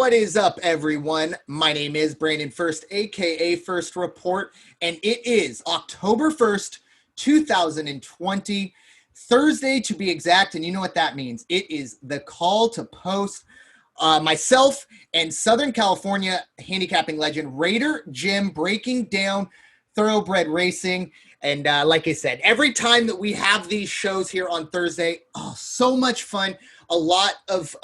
What is up, everyone? My name is Brandon Ferst, aka Ferst Report, and it is October 1st, 2020, Thursday to be exact, and you know what that means. It is the call to post. Myself and Southern California handicapping legend Raider Jim breaking down Thoroughbred racing. And like I said, every time that we have these shows here on Thursday, so much fun. A lot of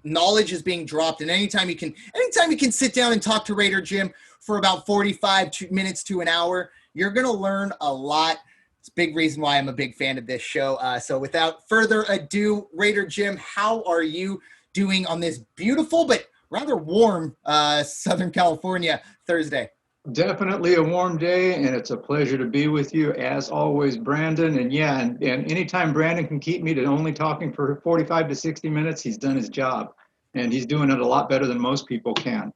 knowledge is being dropped, and anytime you can sit down and talk to Raider Jim for about 45 minutes to an hour, you're going to learn a lot. It's a big reason why I'm a big fan of this show. So without further ado, Raider Jim, how are you doing on this beautiful but rather warm Southern California Thursday? Definitely a warm day, and it's a pleasure to be with you as always, Brandon. And yeah, and anytime Brandon can keep me to only talking for 45 to 60 minutes, he's done his job, and he's doing it a lot better than most people can.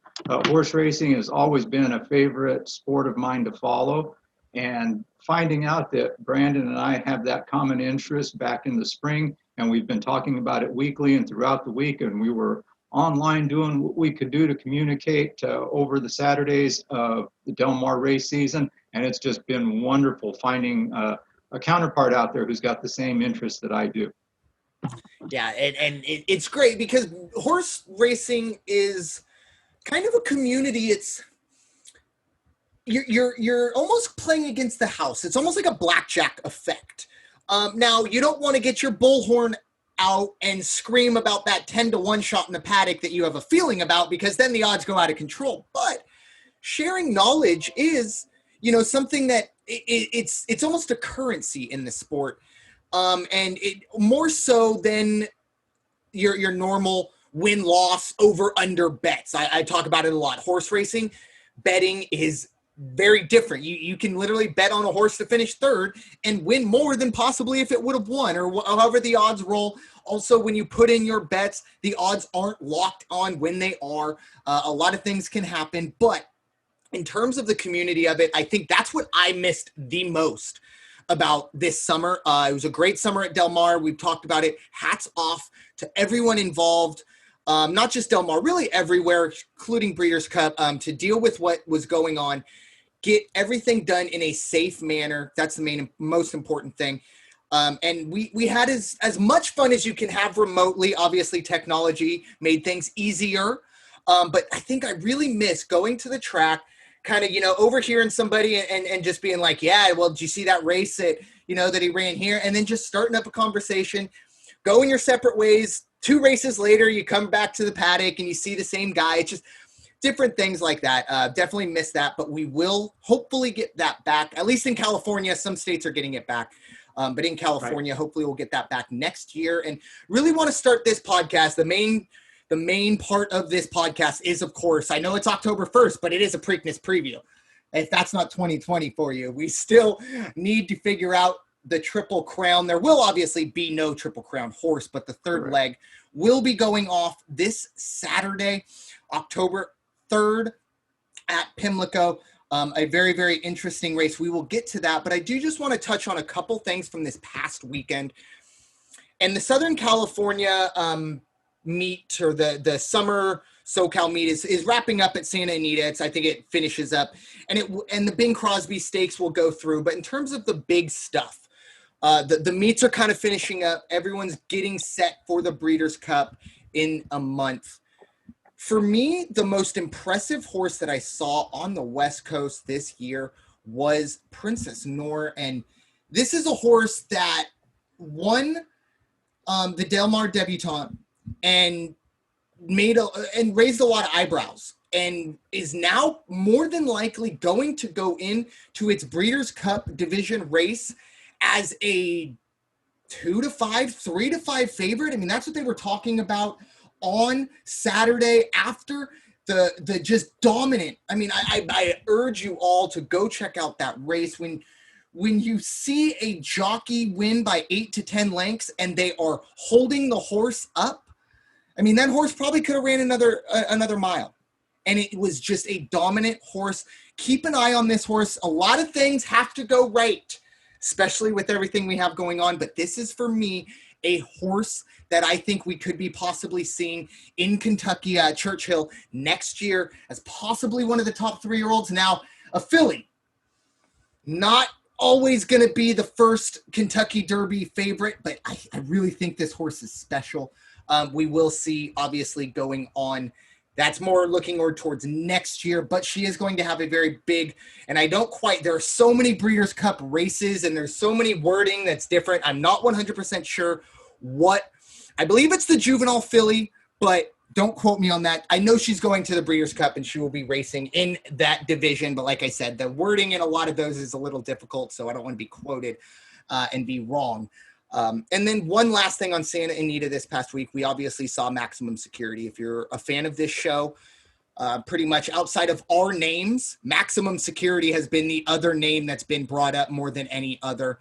Horse racing has always been a favorite sport of mine to follow, and finding out that Brandon and I have that common interest back in the spring, and we've been talking about it weekly and throughout the week, and we were online doing what we could do to communicate over the Saturdays of the Del Mar race season. And it's just been wonderful finding a counterpart out there who's got the same interest that I do. Yeah, and it's great because horse racing is kind of a community. It's you're almost playing against the house. It's almost like a blackjack effect. Now, you don't want to get your bullhorn out and scream about that 10-1 shot in the paddock that you have a feeling about, because then the odds go out of control. But sharing knowledge is, something that it's almost a currency in the sport. And it more so than your normal win-loss over-under bets. I talk about it a lot. Horse racing betting is very different. You can literally bet on a horse to finish third and win more than possibly if it would have won, or however the odds roll. Also, when you put in your bets, the odds aren't locked on when they are. A lot of things can happen, but in terms of the community of it, I think that's what I missed the most about this summer. It was a great summer at Del Mar. We've talked about it. Hats off to everyone involved. Not just Del Mar, really everywhere, including Breeders' Cup, to deal with what was going on. Get everything done in a safe manner. That's the most important thing. And we had as much fun as you can have remotely. Obviously, technology made things easier. But I think I really miss going to the track, kind of, overhearing somebody and just being like, yeah, well, did you see that race that he ran here? And then just starting up a conversation, going your separate ways. 2 races later, you come back to the paddock and you see the same guy. It's just different things like that. Definitely miss that, but we will hopefully get that back. At least in California, some states are getting it back. But in California, Hopefully we'll get that back next year. And really want to start this podcast. The main part of this podcast is, of course, I know it's October 1st, but it is a Preakness preview. If that's not 2020 for you, we still need to figure out the Triple Crown. There will obviously be no Triple Crown horse, but the third leg will be going off this Saturday, October 3rd at Pimlico. A very, very interesting race. We will get to that, but I do just want to touch on a couple things from this past weekend. And the Southern California meet, or the summer SoCal meet, is wrapping up at Santa Anita. I think it finishes up, and the Bing Crosby Stakes will go through. But in terms of the big stuff, the meets are kind of finishing up. Everyone's getting set for the Breeders' Cup in a month. For me, the most impressive horse that I saw on the West Coast this year was Princess Noor. And this is a horse that won the Del Mar debutante and raised a lot of eyebrows, and is now more than likely going to go into its Breeders' Cup division race as a 2-5, 3-5 favorite. I mean, that's what they were talking about on Saturday after the just dominant. I mean, I urge you all to go check out that race. When you see a jockey win by 8 to 10 lengths and they are holding the horse up, I mean, that horse probably could have ran another mile. And it was just a dominant horse. Keep an eye on this horse. A lot of things have to go right, especially with everything we have going on. But this is, for me, a horse that I think we could be possibly seeing in Kentucky at Churchill next year as possibly one of the top 3-year-olds. Now, a filly, not always going to be the first Kentucky Derby favorite, but I really think this horse is special. We will see, obviously, going on. That's more looking towards next year, but she is going to have a very big, and there are so many Breeders' Cup races, and there's so many wording that's different. I'm not 100% sure I believe it's the juvenile filly, but don't quote me on that. I know she's going to the Breeders' Cup, and she will be racing in that division, but like I said, the wording in a lot of those is a little difficult, so I don't want to be quoted and be wrong. And then one last thing on Santa Anita this past week, we obviously saw Maximum Security. If you're a fan of this show, pretty much outside of our names, Maximum Security has been the other name that's been brought up more than any other.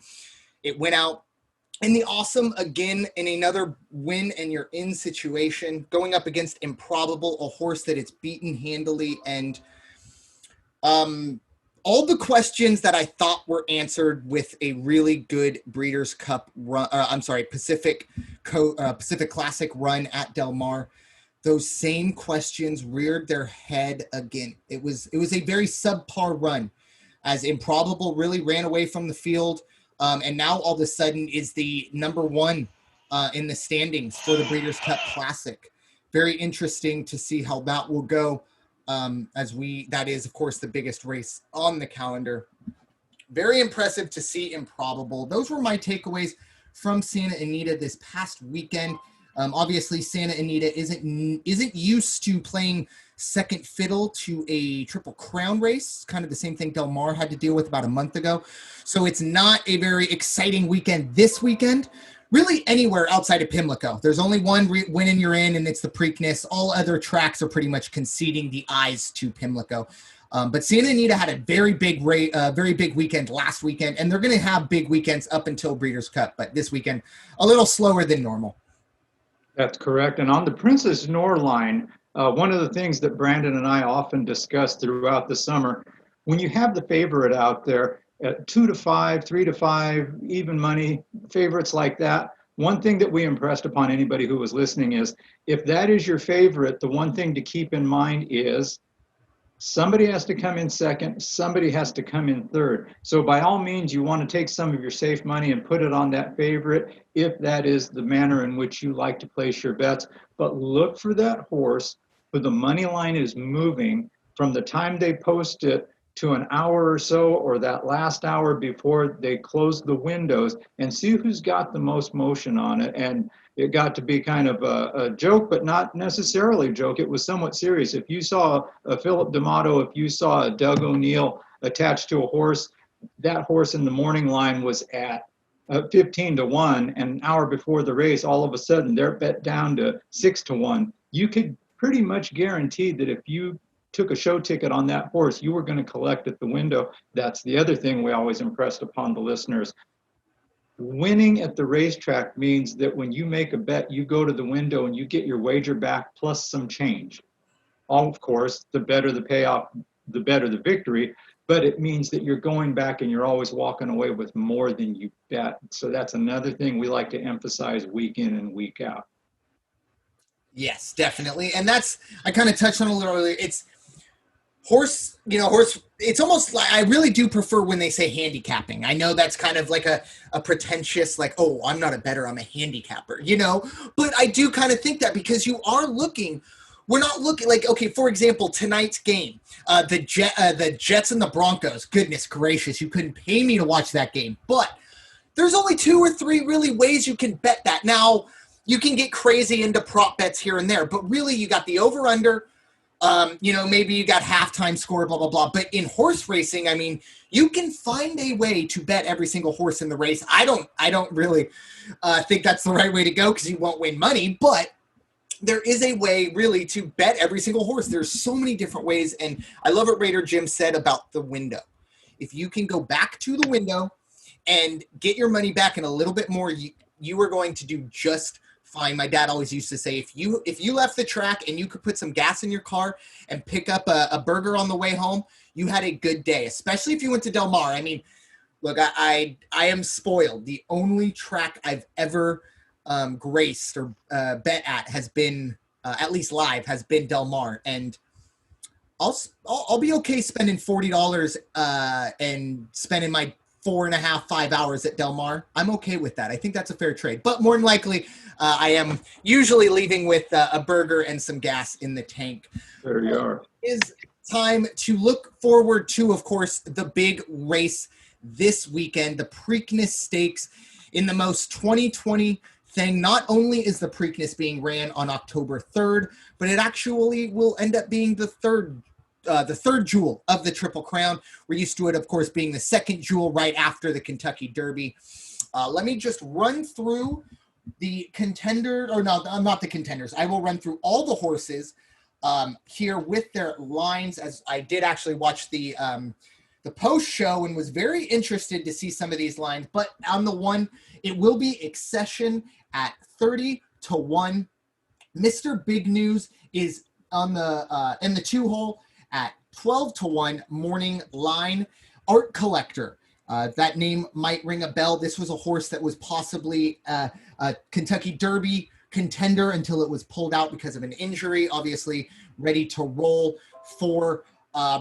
It went out in the awesome, again, in another win and you're in situation, going up against Improbable, a horse that it's beaten handily, and all the questions that I thought were answered with a really good Breeders' Cup run, Pacific Classic run at Del Mar. Those same questions reared their head again. It was a very subpar run as Improbable really ran away from the field. And now all of a sudden is the number one in the standings for the Breeders' Cup Classic. Very interesting to see how that will go. That is, of course, the biggest race on the calendar. Very impressive to see Improbable. Those were my takeaways from Santa Anita this past weekend. Obviously, Santa Anita isn't used to playing second fiddle to a Triple Crown race, kind of the same thing Del Mar had to deal with about a month ago. So it's not a very exciting weekend this weekend. Really anywhere outside of Pimlico. There's only one win and you're in, and it's the Preakness. All other tracks are pretty much conceding the eyes to Pimlico. But Santa Anita had a very big weekend last weekend, and they're going to have big weekends up until Breeders' Cup. But this weekend, a little slower than normal. That's correct. And on the Princess Noor line, one of the things that Brandon and I often discuss throughout the summer, when you have the favorite out there, at 2 to 5, 3 to 5, even money, favorites like that. One thing that we impressed upon anybody who was listening is if that is your favorite, the one thing to keep in mind is somebody has to come in second, somebody has to come in third. So by all means, you want to take some of your safe money and put it on that favorite if that is the manner in which you like to place your bets. But look for that horse who the money line is moving from the time they post it to an hour or so, or that last hour before they close the windows, and see who's got the most motion on it. And it got to be kind of a joke, but not necessarily a joke. It was somewhat serious. If you saw a Philip D'Amato, if you saw a Doug O'Neill attached to a horse, that horse in the morning line was at 15 to 1, and an hour before the race, all of a sudden they're bet down to 6 to 1. You could pretty much guarantee that if you took a show ticket on that horse, you were going to collect at the window. That's the other thing we always impressed upon the listeners. Winning at the racetrack means that when you make a bet, you go to the window and you get your wager back plus some change. Of course, the better the payoff, the better the victory, but it means that you're going back and you're always walking away with more than you bet. So that's another thing we like to emphasize week in and week out. Yes, definitely. And I kind of touched on a little earlier. It's horse, it's almost like I really do prefer when they say handicapping. I know that's kind of like a pretentious, like, oh, I'm not a bettor, I'm a handicapper, but I do kind of think that because we're not looking like, okay, for example, tonight's game, the Jets and the Broncos, goodness gracious, you couldn't pay me to watch that game, but there's only 2 or 3 really ways you can bet that. Now, you can get crazy into prop bets here and there, but really you got the over-under, maybe you got halftime score, blah, blah, blah. But in horse racing, I mean, you can find a way to bet every single horse in the race. I don't really think that's the right way to go because you won't win money, but there is a way really to bet every single horse. There's so many different ways. And I love what Raider Jim said about the window. If you can go back to the window and get your money back and a little bit more, you are going to do just fine. My dad always used to say, if you left the track and you could put some gas in your car and pick up a burger on the way home, you had a good day, especially if you went to Del Mar. I mean, look, I am spoiled. The only track I've ever graced or bet at has been, at least live, has been Del Mar. And I'll be okay spending $40 and spending my 4.5, 5 hours at Del Mar. I'm okay with that. I think that's a fair trade. But more than likely, I am usually leaving with a burger and some gas in the tank. There you are. It is time to look forward to, of course, the big race this weekend, the Preakness Stakes. In the most 2020 thing, not only is the Preakness being ran on October 3rd, but it actually will end up being the third jewel of the Triple Crown. We're used to it, of course, being the second jewel right after the Kentucky Derby. Let me just run through the contender, or no, not the contenders. I will run through all the horses here with their lines, as I did actually watch the post show and was very interested to see some of these lines. But on the one, it will be Accession at 30-1. Mr. Big News is on the in the 2-hole at 12-1. Morning Line. Art Collector. That name might ring a bell. This was a horse that was possibly a Kentucky Derby contender until it was pulled out because of an injury. Obviously ready to roll for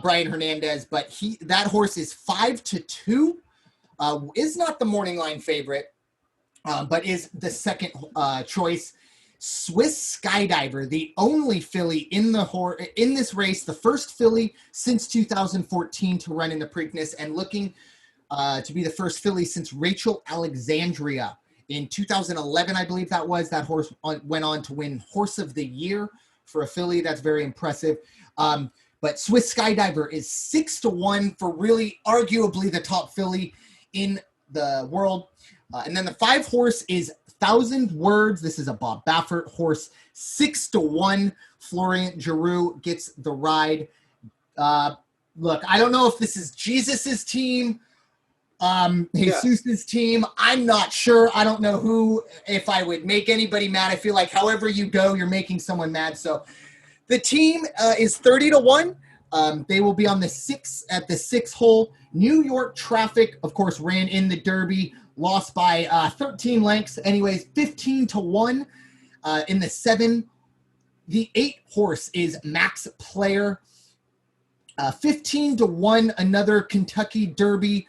Brian Hernandez, but that horse is 5-2. Is not the Morning Line favorite, but is the second choice. Swiss Skydiver, the only filly in this race, the first filly since 2014 to run in the Preakness, and looking to be the first filly since Rachel Alexandria in 2011, I believe that was. That horse went on to win Horse of the Year for a filly. That's very impressive. But Swiss Skydiver is 6-1 for really arguably the top filly in the world. And then the 5 horse is 1,000 Words. This is a Bob Baffert horse, 6-1. Florian Giroux gets the ride. Look, I don't know if this is Jesus's team, Jesus's team. I'm not sure. I don't know who, if I would make anybody mad. I feel like however you go, you're making someone mad. So the team is 30-1. They will be on the 6th hole. New York Traffic, of course, ran in the Derby, lost by 13 lengths. Anyways, 15-1 in the 7. The 8 horse is Max Player, 15-1. Another Kentucky Derby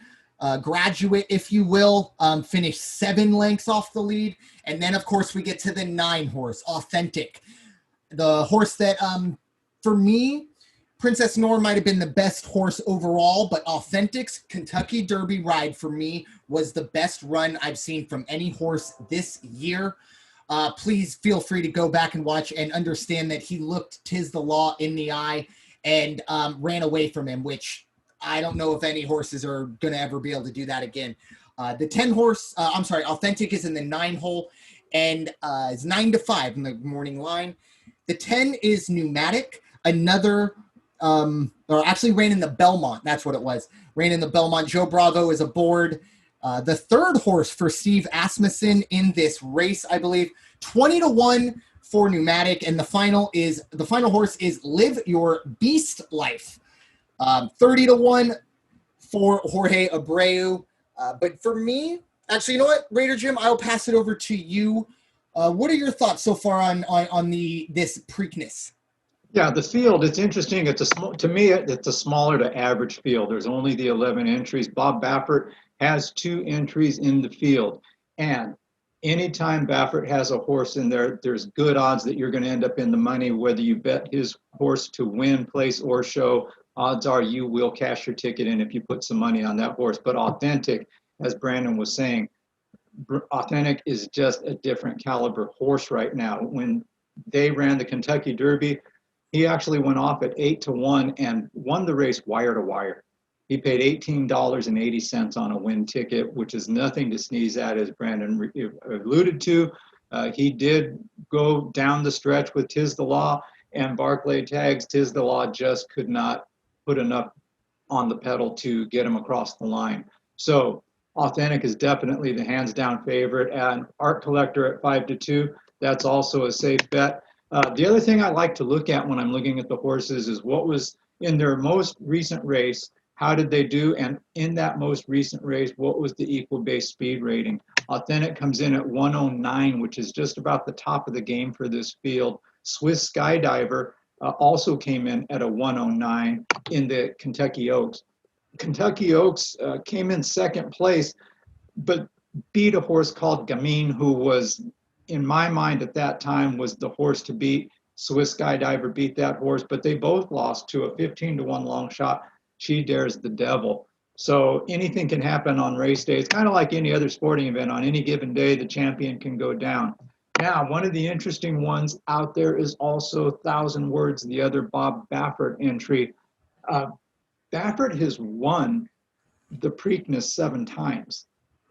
graduate, if you will, finished 7 lengths off the lead. And then, of course, we get to the 9 horse, Authentic. The horse that, for me, Princess Noor might have been the best horse overall, but Authentic's Kentucky Derby ride for me was the best run I've seen from any horse this year. Please feel free to go back and watch and understand that he looked Tiz the Law in the eye and ran away from him, which I don't know if any horses are going to ever be able to do that again. The 10 horse, Authentic is in the 9 hole and is 9-5 in the Morning Line. The 10 is Pneumatic, another, or actually ran in the Belmont. That's what it was. Ran in the Belmont. Joe Bravo is aboard. The 3rd horse for Steve Asmussen in this race, I believe, 20-1 for Pneumatic. And the final horse is Live Your Beast Life, 30-1 for Jorge Abreu. But for me, actually, you know what, Raider Jim, I'll pass it over to you. What are your thoughts so far on this Preakness? Yeah, the field, it's interesting. To me, it's a smaller to average field. There's only the 11 entries. Bob Baffert has 2 entries in the field. And anytime Baffert has a horse in there, there's good odds that you're going to end up in the money, whether you bet his horse to win, place, or show. Odds are you will cash your ticket in if you put some money on that horse. But Authentic, as Brandon was saying, Authentic is just a different caliber horse right now. When they ran the Kentucky Derby, he actually went off at 8-1 and won the race wire to wire. He paid $18.80 on a win ticket, which is nothing to sneeze at, as Brandon alluded to. He did go down the stretch with Tiz the Law and Barclay Tags. Tiz the Law just could not put enough on the pedal to get him across the line. So Authentic is definitely the hands-down favorite, and Art Collector at 5-2. That's also a safe bet. The other thing I like to look at when I'm looking at the horses is what was in their most recent race, How did they do? And in that most recent race, what was the equal base speed rating? Authentic comes in at 109, which is just about the top of the game for this field. Swiss Skydiver also came in at a 109 in the Kentucky Oaks. Kentucky Oaks came in second place, but beat a horse called Gamine, who was, in my mind at that time, was the horse to beat. Swiss Skydiver beat that horse, but they both lost to a 15-1 long shot. She Dares the Devil. So anything can happen on race day. It's kind of like any other sporting event. On any given day, the champion can go down. Now, one of the interesting ones out there is also 1,000 Words, the other Bob Baffert entry. Baffert has won the Preakness 7 times,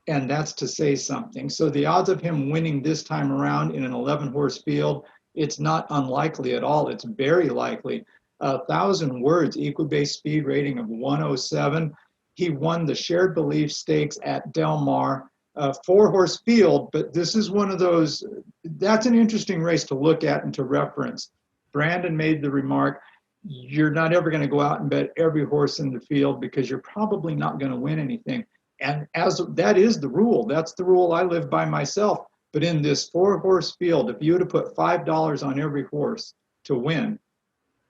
and that's to say something. So the odds of him winning this time around in an 11-horse field, it's not unlikely at all. It's very likely. 1,000 Words, equal base speed rating of 107. He won the Shared Belief Stakes at Del Mar, 4-horse field, but this is one of those, that's an interesting race to look at and to reference. Brandon made the remark, you're not ever going to go out and bet every horse in the field because you're probably not going to win anything. And as that is the rule, that's the rule I live by myself. But in this 4-horse field, if you were to put $5 on every horse to win,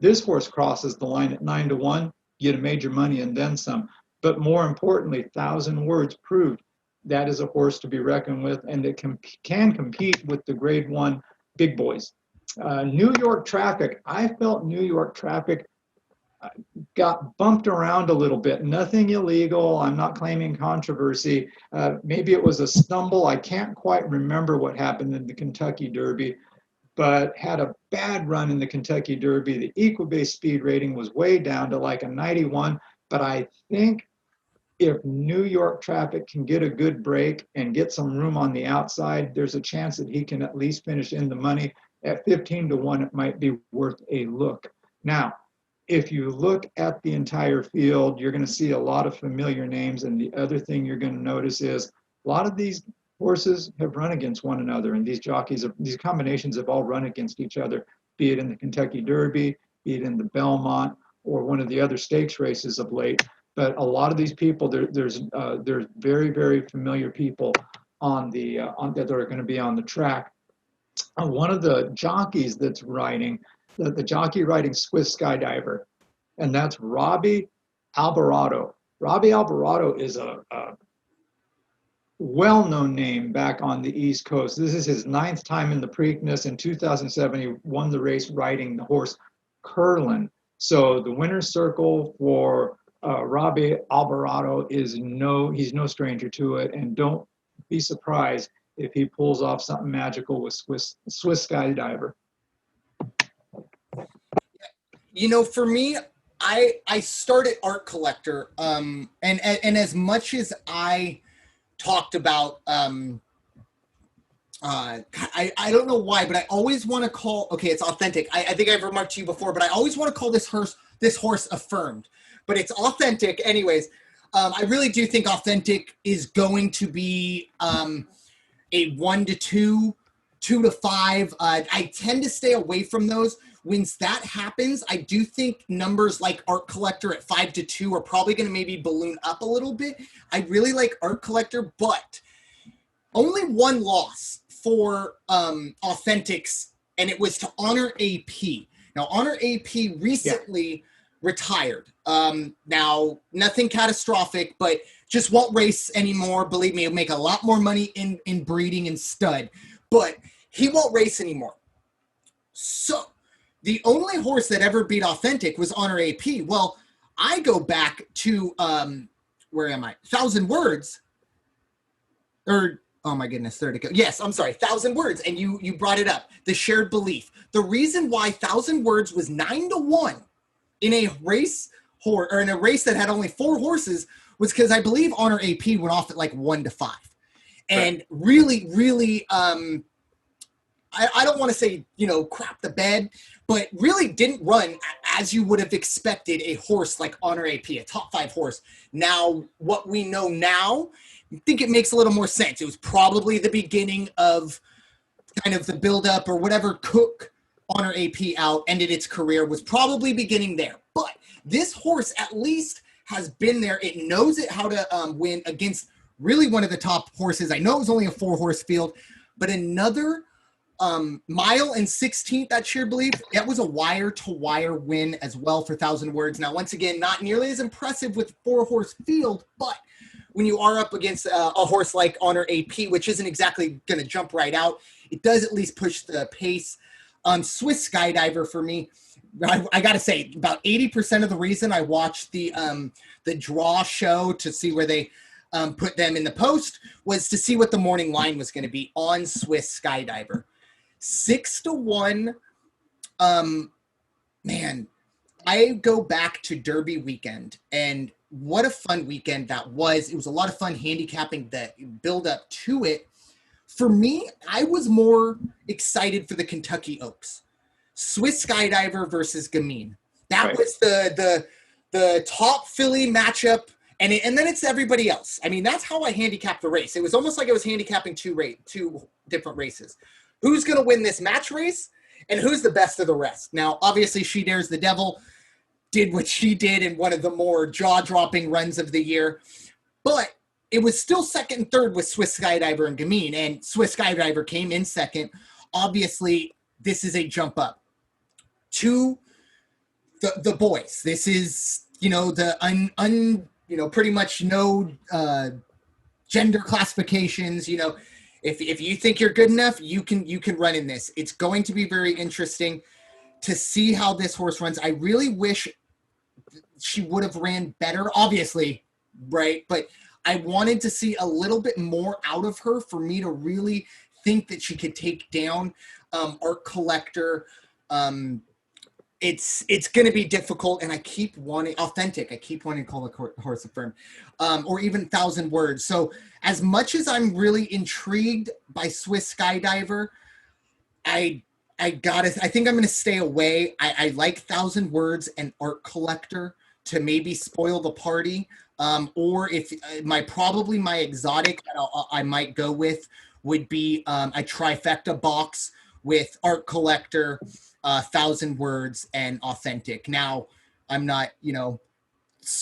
this horse crosses the line at 9-1, get a major money and then some. But more importantly, 1,000 Words proved that is a horse to be reckoned with, and it can compete with the Grade 1 big boys. New York Traffic, I felt New York Traffic got bumped around a little bit. Nothing illegal. I'm not claiming controversy. Maybe it was a stumble. I can't quite remember what happened in the Kentucky Derby, but had a bad run in the Kentucky Derby. The equal base speed rating was way down to like a 91, but I think if New York Traffic can get a good break and get some room on the outside, there's a chance that he can at least finish in the money. At 15-1, it might be worth a look. Now, if you look at the entire field, you're going to see a lot of familiar names. And the other thing you're going to notice is a lot of these horses have run against one another. And these these combinations have all run against each other, be it in the Kentucky Derby, be it in the Belmont, or one of the other stakes races of late. But a lot of these people, there's very, very familiar people that are going to be on the track. One of the jockeys that's riding, the jockey riding Swiss Skydiver, and that's Robbie Alvarado. Robbie Alvarado is a well-known name back on the East Coast. This is his 9th time in the Preakness. In 2007, he won the race riding the horse Curlin. So the winner's circle for Robbie Alvarado he's no stranger to it, and don't be surprised if he pulls off something magical with Swiss Skydiver. You know, for me, I started Art Collector, and as much as I talked about, I don't know why, but I always want to call, okay, it's Authentic. I think I've remarked to you before, but I always want to call this horse Affirmed, but it's Authentic anyways. I really do think Authentic is going to be a 1 to 2, 2 to 5. I tend to stay away from those. When that happens, I do think numbers like Art Collector at 5 to 2 are probably going to maybe balloon up a little bit. I really like Art Collector, but only one loss for Authentics, and it was to Honor AP. Now, Honor AP recently retired. Now, nothing catastrophic, but just won't race anymore. Believe me, he'll make a lot more money in breeding and stud, but he won't race anymore. So the only horse that ever beat Authentic was Honor AP. Well, I go back to, where am I? 1,000 Words. Or, oh my goodness, there to go. Yes, I'm sorry, 1,000 Words. And you brought it up, the Shared Belief. The reason why 1,000 Words was 9-1 in a race in a race that had only 4 horses was because I believe Honor AP went off at like 1 to 5. And really, really, I don't want to say, crap the bed, but really didn't run as you would have expected a horse like Honor AP, a top 5 horse. Now, what we know now, I think it makes a little more sense. It was probably the beginning of kind of the buildup or whatever Cook Honor AP out ended its career was probably beginning there. But this horse at least has been there. It knows how to win against really one of the top horses. I know it was only a 4-horse field, but another mile and 16th that year, I believe that was a wire-to-wire win as well for 1,000 words. Now, once again, not nearly as impressive with 4-horse field, but when you are up against a horse like Honor AP, which isn't exactly going to jump right out, it does at least push the pace. Swiss Skydiver for me, I got to say, about 80% of the reason I watched the draw show to see where they put them in the post was to see what the morning line was going to be on Swiss Skydiver. 6-1. Man, I go back to Derby weekend, and what a fun weekend that was. It was a lot of fun handicapping the build up to it. For me, I was more excited for the Kentucky Oaks. Swiss Skydiver versus Gamine. That was the top filly matchup, and then it's everybody else. I mean, that's how I handicapped the race. It was almost like I was handicapping two different races. Who's going to win this match race, and who's the best of the rest? Now, obviously, She Dares the Devil did what she did in one of the more jaw-dropping runs of the year, but it was still second and third with Swiss Skydiver and Gamine, and Swiss Skydiver came in second. Obviously, this is a jump up to the boys. This is, the pretty much no gender classifications. If you think you're good enough, you can run in this. It's going to be very interesting to see how this horse runs. I really wish she would have ran better, obviously, right? But I wanted to see a little bit more out of her for me to really think that she could take down Art Collector. It's going to be difficult, and I keep wanting Authentic. I keep wanting to call the horse a firm, or even 1,000 Words. So as much as I'm really intrigued by Swiss Skydiver, I think I'm going to stay away. I like 1,000 Words and Art Collector to maybe spoil the party. Or if my exotic that I might go with would be a trifecta box with Art Collector, 1,000 Words, and Authentic. Now, I'm not,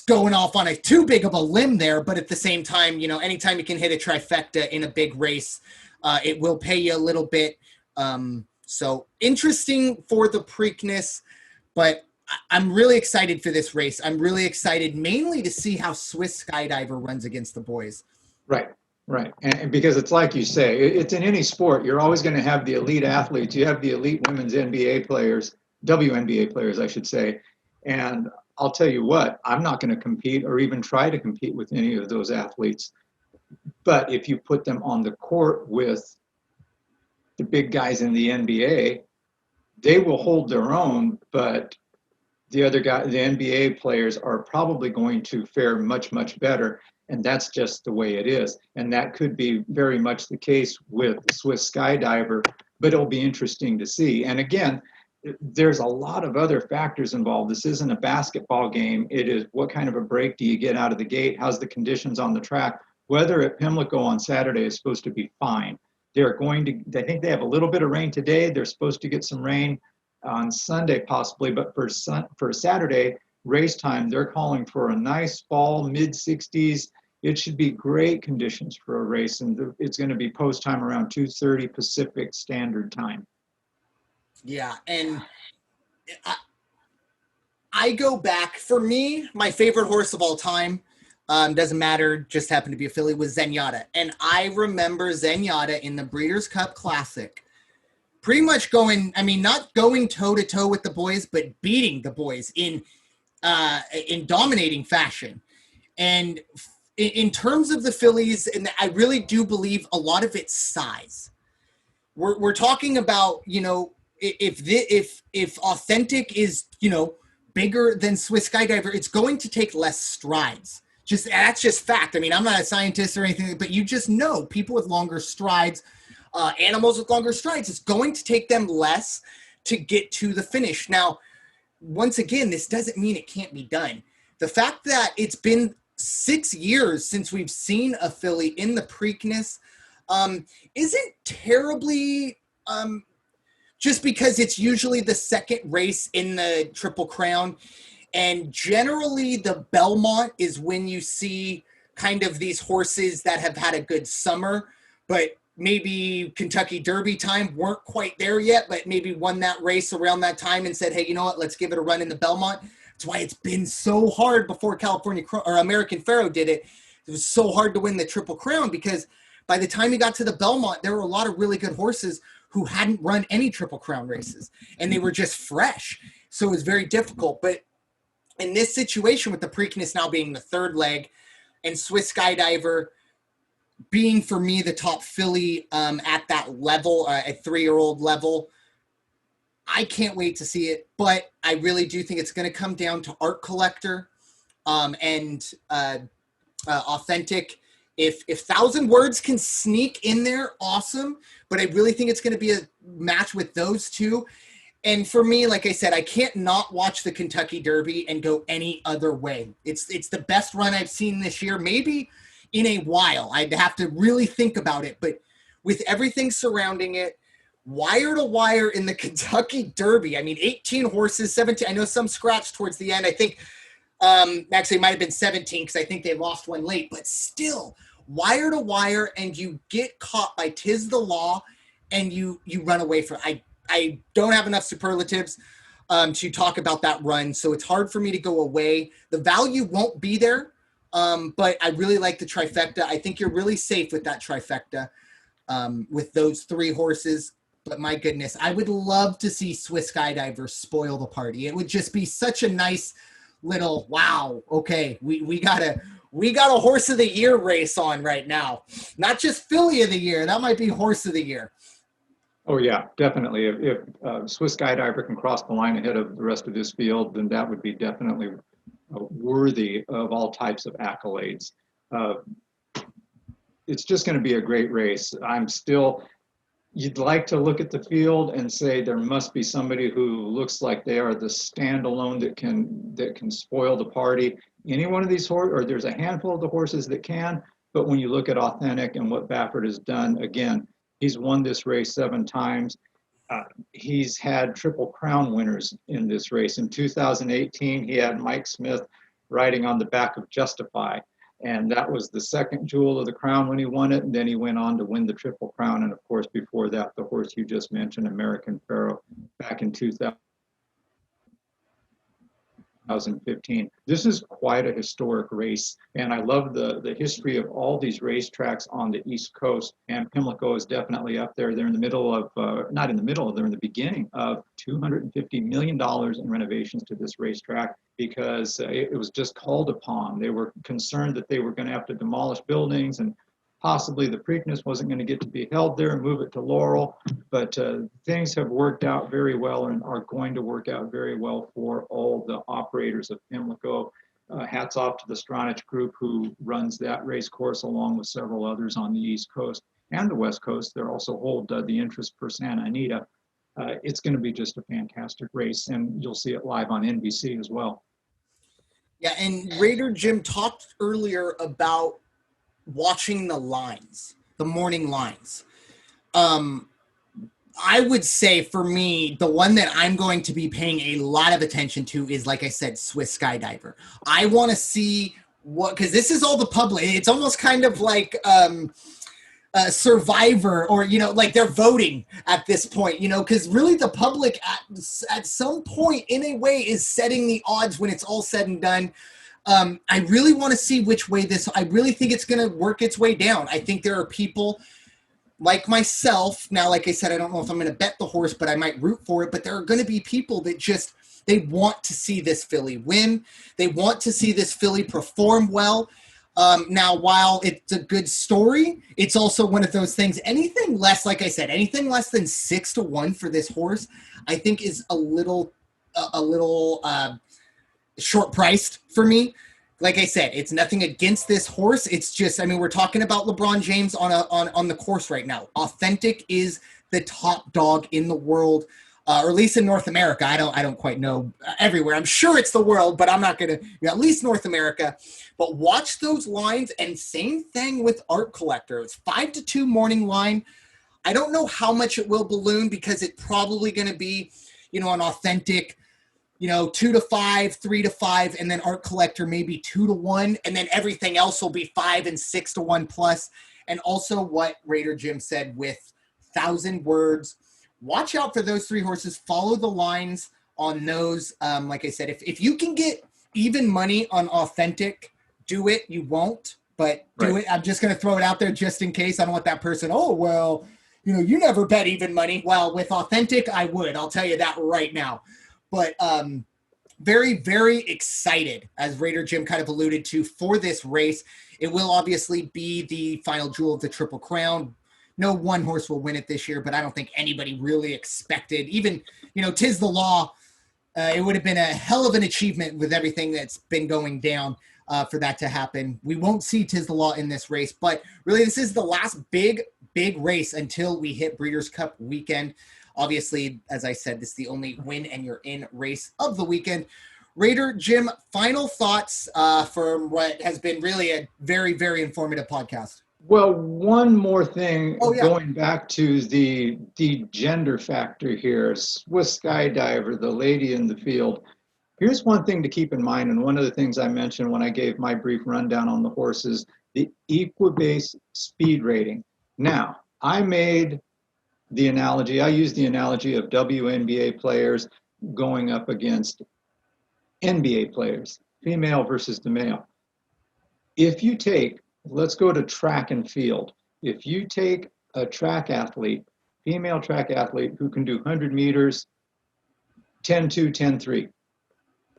going off on too big of a limb there, but at the same time, anytime you can hit a trifecta in a big race, it will pay you a little bit. So interesting for the Preakness, but I'm really excited for this race. I'm really excited mainly to see how Swiss Skydiver runs against the boys. Right. And because it's like you say, it's in any sport, you're always going to have the elite athletes. You have the elite women's NBA players, WNBA players, I should say. And I'll tell you what, I'm not going to compete or even try to compete with any of those athletes. But if you put them on the court with the big guys in the NBA, they will hold their own, but the NBA players are probably going to fare much, much better. And that's just the way it is. And that could be very much the case with Swiss Skydiver, but it'll be interesting to see. And again, there's a lot of other factors involved. This isn't a basketball game. It is, what kind of a break do you get out of the gate? How's the conditions on the track? Weather at Pimlico on Saturday is supposed to be fine. I think they have a little bit of rain today. They're supposed to get some rain on Sunday possibly, but for Saturday race time, they're calling for a nice fall, mid-60s. It should be great conditions for a race, and it's going to be post time around 2:30 Pacific Standard Time. Yeah, and I go back, for me, my favorite horse of all time, doesn't matter, just happened to be a filly, was Zenyatta. And I remember Zenyatta in the Breeders' Cup Classic pretty much not going toe-to-toe with the boys, but beating the boys in dominating fashion. And in terms of the fillies, and I really do believe a lot of it's size. We're talking about, if Authentic is, bigger than Swiss Skydiver, it's going to take less strides. That's just fact. I mean, I'm not a scientist or anything, but you just know people with longer strides, animals with longer strides, it's going to take them less to get to the finish. Now, once again, this doesn't mean it can't be done. The fact that it's been 6 years since we've seen a filly in the Preakness isn't terribly, just because it's usually the second race in the Triple Crown. And generally the Belmont is when you see kind of these horses that have had a good summer, but maybe Kentucky Derby time weren't quite there yet, but maybe won that race around that time and said, hey, you know what, let's give it a run in the Belmont. That's why it's been so hard before California or American Pharoah did it. It was so hard to win the Triple Crown because by the time you got to the Belmont, there were a lot of really good horses who hadn't run any Triple Crown races, and they were just fresh. So it was very difficult. But in this situation with the Preakness now being the third leg and Swiss Skydiver being, for me, the top filly at that level, at 3-year-old level, I can't wait to see it. But I really do think it's going to come down to Art Collector and Authentic. If Thousand Words can sneak in there, awesome. But I really think it's going to be a match with those two. And for me, like I said, I can't not watch the Kentucky Derby and go any other way. It's the best run I've seen this year, maybe in a while. I'd have to really think about it. But with everything surrounding it, wire to wire in the Kentucky Derby, I mean, 18 horses, 17. I know some scratched towards the end. I think actually it might have been 17 because I think they lost one late. But still, wire to wire, and you get caught by 'Tis the Law, and you run away from it. I don't have enough superlatives to talk about that run, so it's hard for me to go away. The value won't be there, but I really like the trifecta. I think you're really safe with that trifecta with those three horses. But my goodness, I would love to see Swiss Skydiver spoil the party. It would just be such a nice little, wow, okay, we got a horse of the year race on right now. Not just filly of the year, that might be horse of the year. Oh yeah, definitely. If Swiss Skydiver can cross the line ahead of the rest of this field, then that would be definitely worthy of all types of accolades. It's just going to be a great race. You'd like to look at the field and say there must be somebody who looks like they are the standalone that can spoil the party. Any one of these horses, or there's a handful of the horses that can, but when you look at Authentic and what Baffert has done, again, he's won this race 7 times. He's had Triple Crown winners in this race. In 2018, he had Mike Smith riding on the back of Justify. And that was the second jewel of the crown when he won it. And then he went on to win the Triple Crown. And of course, before that, the horse you just mentioned, American Pharoah, back in 2015. This is quite a historic race, and I love the history of all these racetracks on the East Coast, and Pimlico is definitely up there. They're in the middle of, not in the middle, they're in the beginning of $250 million in renovations to this racetrack because it was just called upon. They were concerned that they were going to have to demolish buildings, and possibly the Preakness wasn't going to get to be held there and move it to Laurel, but things have worked out very well and are going to work out very well for all the operators of Pimlico. Hats off to the Stronach Group who runs that race course along with several others on the East Coast and the West Coast. They also hold the interest for Santa Anita. It's going to be just a fantastic race, and you'll see it live on NBC as well. Yeah, and Raider Jim talked earlier about watching the lines, the morning lines. I would say for me, the one that I'm going to be paying a lot of attention to is, like I said, Swiss Skydiver. I want to see because this is all the public. It's almost kind of like Survivor, or, like they're voting at this point, because really the public at some point in a way is setting the odds when it's all said and done. I really want to see which way I really think it's going to work its way down. I think there are people like myself. Now, like I said, I don't know if I'm going to bet the horse, but I might root for it. But there are going to be people that they want to see this filly win. They want to see this filly perform well. Now, while it's a good story, it's also one of those things, anything less, like I said, anything less than 6-1 for this horse, I think is a little short priced for me. Like I said, it's nothing against this horse. It's just, we're talking about LeBron James on the course right now. Authentic is the top dog in the world, or at least in North America. I don't quite know everywhere. I'm sure it's the world, but I'm not going to, at least North America. But watch those lines, and same thing with Art Collector. It's 5-2 morning line. I don't know how much it will balloon because it's probably going to be, an Authentic 2 to 5, 3 to 5, and then Art Collector maybe 2 to 1, and then everything else will be 5 and 6 to 1 plus. And also what Raider Jim said with 1,000 words. Watch out for those 3 horses. Follow the lines on those. Like I said, if you can get even money on Authentic, do it. You won't, but do it. I'm just going to throw it out there just in case. I don't want that person, oh, well, you never bet even money. Well, with Authentic, I would. I'll tell you that right now. But very, very excited, as Raider Jim kind of alluded to, for this race. It will obviously be the final jewel of the Triple Crown. No one horse will win it this year, but I don't think anybody really expected. Even, Tis the Law. It would have been a hell of an achievement with everything that's been going down for that to happen. We won't see Tis the Law in this race, but really this is the last big race until we hit Breeders' Cup weekend. Obviously, as I said, this is the only win and you're in race of the weekend. Raider Jim, final thoughts from what has been really a very, very informative podcast. Well, one more thing, going back to the gender factor here, Swiss Skydiver, the lady in the field. Here's one thing to keep in mind, and one of the things I mentioned when I gave my brief rundown on the horses, the Equibase speed rating. Now, I used the analogy of WNBA players going up against NBA players, female versus the male. If you take, let's go to track and field. If you take a track athlete, female track athlete who can do 100 meters, 10-2, 10-3,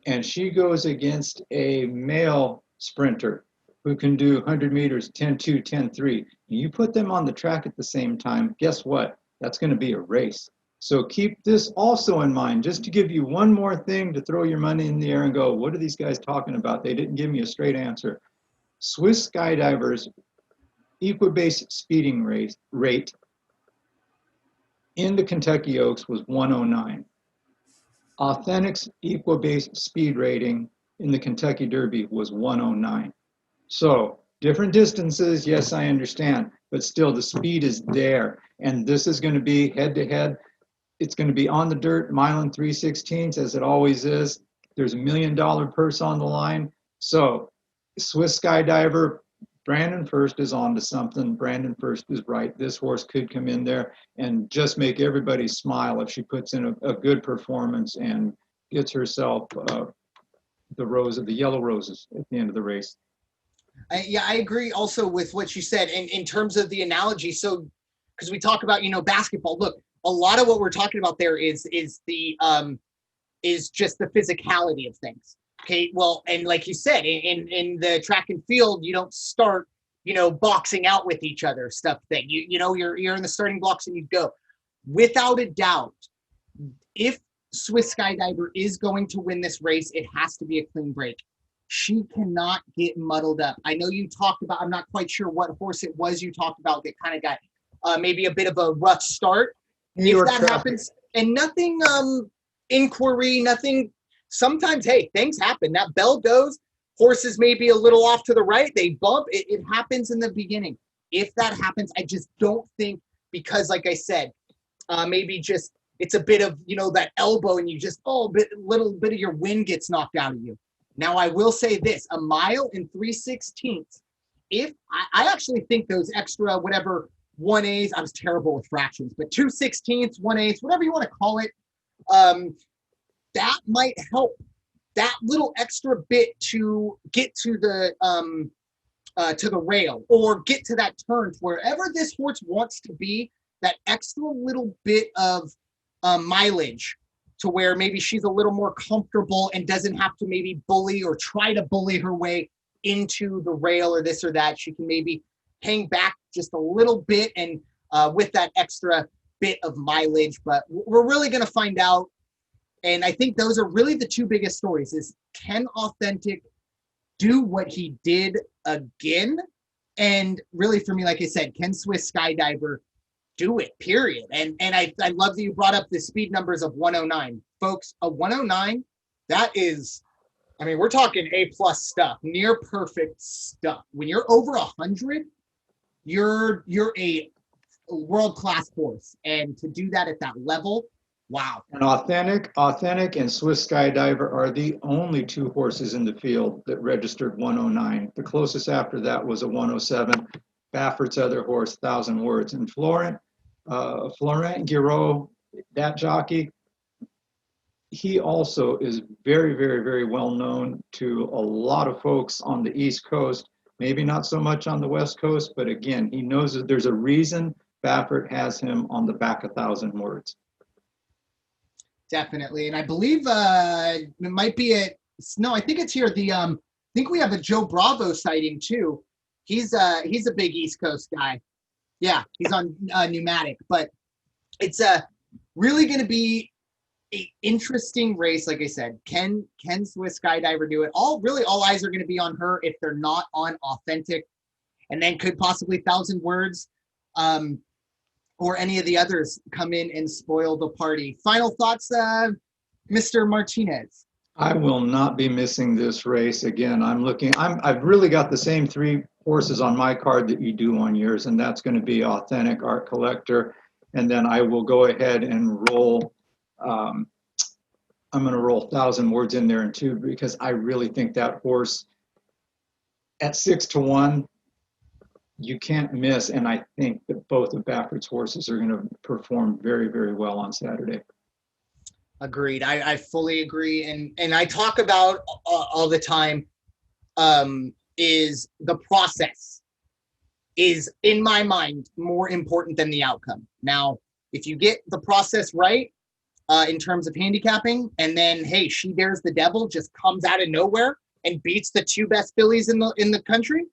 and she goes against a male sprinter who can do 100 meters, 10-2, 10-3, and you put them on the track at the same time, guess what? That's going to be a race. So keep this also in mind, just to give you one more thing to throw your money in the air and go, what are these guys talking about? They didn't give me a straight answer. Swiss Skydiver's Equibase speeding rate in the Kentucky Oaks was 109. Authentic's Equibase speed rating in the Kentucky Derby was 109. So different distances, yes, I understand, but still the speed is there. And this is going to be head-to-head. It's going to be on the dirt, mile and 3/16, as it always is. There's $1 million purse on the line. So Swiss Skydiver, Brandon Ferst is on to something. Brandon Ferst is right. This horse could come in there and just make everybody smile if she puts in a good performance and gets herself the yellow roses at the end of the race. I agree also with what you said in terms of the analogy. So, because we talk about, basketball, look, a lot of what we're talking about there is just the physicality of things. Okay. Well, and like you said, in the track and field, you don't start, boxing out with each other stuff thing. You're in the starting blocks and you go. Without a doubt, if Swiss Skydiver is going to win this race, it has to be a clean break. She cannot get muddled up. I know you talked about, I'm not quite sure what horse it was you talked about that kind of got maybe a bit of a rough start. If that happens, and nothing inquiry, nothing. Sometimes, hey, things happen. That bell goes. Horses may be a little off to the right. They bump. It happens in the beginning. If that happens, I just don't think, because like I said, maybe just it's a bit of, that elbow and you just, little bit of your wind gets knocked out of you. Now, I will say this, a mile and 3/16. If I actually think those extra, whatever, 1/8, I was terrible with fractions, but 2/16, 1/8, whatever you want to call it, that might help. That little extra bit to get to the rail or get to that turn, wherever this horse wants to be, that extra little bit of mileage to where maybe she's a little more comfortable and doesn't have to maybe bully or try to bully her way into the rail or this or that. She can maybe hang back just a little bit and with that extra bit of mileage. But we're really going to find out. And I think those are really the two biggest stories is, can Authentic do what he did again? And really for me, like I said, can Swiss Skydiver do it, period? And I love that you brought up the speed numbers of 109. Folks, a 109, that is, we're talking A-plus stuff, near perfect stuff. When you're over 100, you're a world-class horse. And to do that at that level, Wow. And Authentic and Swiss Skydiver are the only two horses in the field that registered 109. The closest after that was a 107. Baffert's other horse, 1,000 Words. And Florent Guiraud, that jockey, he also is very, very, very well known to a lot of folks on the East Coast. Maybe not so much on the West Coast, but again, he knows that there's a reason Baffert has him on the back 1,000 Words. Definitely. And I believe it might be I think it's here. I think we have a Joe Bravo sighting too. He's a big East Coast guy. Yeah, he's on Pneumatic, but it's really going to be an interesting race. Like I said, can Swiss Skydiver do it? All eyes are going to be on her if they're not on Authentic, and then could possibly 1,000 Words. Or any of the others come in and spoil the party. Final thoughts, Mr. Martinez? I will not be missing this race again. I've really got the same three horses on my card that you do on yours, and that's going to be Authentic, Art Collector, and then I will go ahead and roll. I'm going to roll 1,000 Words in there too, because I really think that horse at 6-1. You can't miss, and I think that both of Baffert's horses are going to perform very, very well on Saturday. Agreed. I fully agree, and I talk about all the time is the process is, in my mind, more important than the outcome. Now, if you get the process right in terms of handicapping, and then, hey, She Dares the Devil just comes out of nowhere and beats the two best fillies in the country,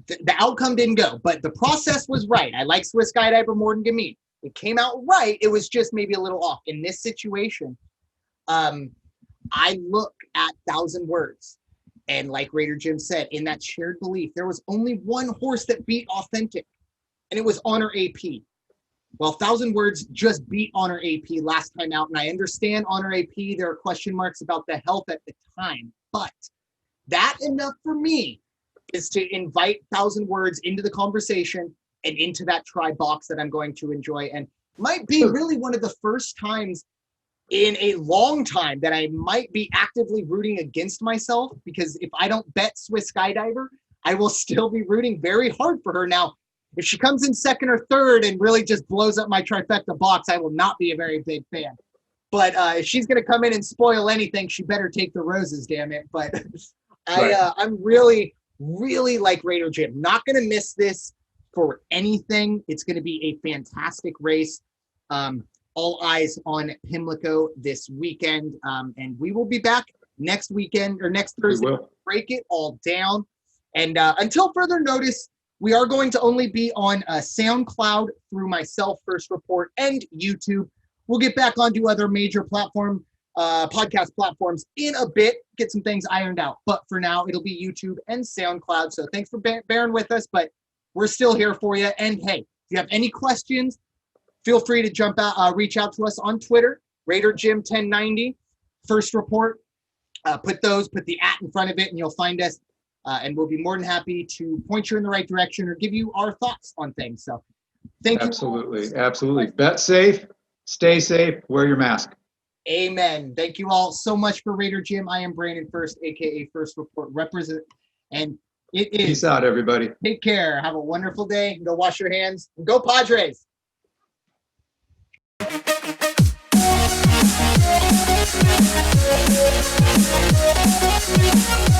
the outcome didn't go, but the process was right. I like Swiss Skydiver more than Gamine. It came out right. It was just maybe a little off. In this situation, I look at 1,000 Words, and like Raider Jim said, in that shared belief, there was only one horse that beat Authentic, and it was Honor AP. Well, 1,000 Words just beat Honor AP last time out, and I understand Honor AP. There are question marks about the health at the time, but that enough for me is to invite 1,000 Words into the conversation and into that try box that I'm going to enjoy, and might be really one of the first times in a long time that I might be actively rooting against myself, because if I don't bet Swiss Skydiver, I will still be rooting very hard for her. Now, if she comes in second or third and really just blows up my trifecta box, I will not be a very big fan. But if she's going to come in and spoil anything, she better take the roses, damn it. But I'm really like Raider Jim. Not going to miss this for anything. It's going to be a fantastic race. All eyes on Pimlico this weekend. And we will be back next weekend or next Thursday to break it all down. And until further notice, we are going to only be on SoundCloud through myself, Ferst Report, and YouTube. We'll get back onto other major podcast platforms in a bit, get some things ironed out. But for now, it'll be YouTube and SoundCloud. So thanks for bearing with us, but we're still here for you. And hey, if you have any questions, feel free to reach out to us on Twitter, RaiderJim1090, Ferst Report. Put the @ in front of it and you'll find us. And we'll be more than happy to point you in the right direction or give you our thoughts on things. So thank you. Absolutely. Bet safe, stay safe, wear your mask. Amen. Thank you all so much for Raider Jim. I am Brandon Ferst, aka Ferst Report represent. And it is. Peace out, everybody. Take care. Have a wonderful day. Go wash your hands. Go Padres. We'll be right back.